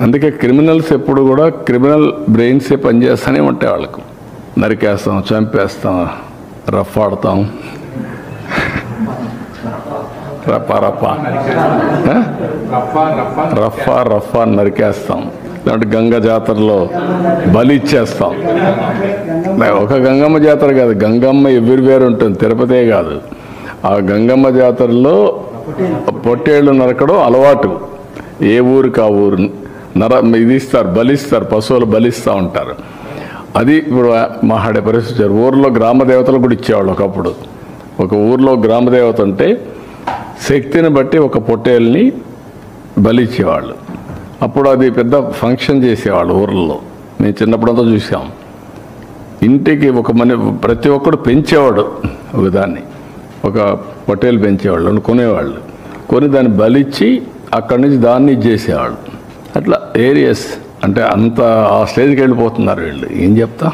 అందుకే క్రిమినల్స్ ఎప్పుడు కూడా క్రిమినల్ బ్రెయిన్సే పనిచేస్తూనే ఉంటాయి. వాళ్ళకు నరికేస్తాం, చంపేస్తాం, రఫ్ ఆడతాం, రఫా నరికేస్తాం. లేదంటే గంగ జాతరలో బలి ఇచ్చేస్తాం. ఒక గంగమ్మ జాతర కాదు, గంగమ్మ ఎవ్రీవేర్ ఉంటుంది, తిరుపతే కాదు. ఆ గంగమ్మ జాతరలో పొట్టేళ్ళు నరకడం అలవాటు. ఏ ఊరికి ఆ ఊరు ఇది ఇస్తారు, బలిస్తారు, పశువులు బలిస్తూ ఉంటారు. అది ఇప్పుడు మాట్లాడే పరిస్థితి. ఊర్లో గ్రామ దేవతలు కూడా ఇచ్చేవాళ్ళు ఒకప్పుడు. ఒక ఊర్లో గ్రామ దేవత ఉంటే శక్తిని బట్టి ఒక పొట్టేల్ని బలిచ్చేవాళ్ళు. అప్పుడు అది పెద్ద ఫంక్షన్ చేసేవాళ్ళు ఊర్లలో. మేము చిన్నప్పుడంతా చూసాం. ఇంటికి ప్రతి ఒక్కడు పెంచేవాడు ఒకదాన్ని, ఒక పొట్టేలు పెంచేవాళ్ళు, కొనేవాళ్ళు. కొని దాన్ని బలిచ్చి అక్కడి నుంచి దాన్ని ఇచ్చేసేవాళ్ళు. అట్లా ఏరియస్ అంటే అంత ఆ స్టేజ్కి వెళ్ళిపోతున్నారు వీళ్ళు. ఏం చెప్తా.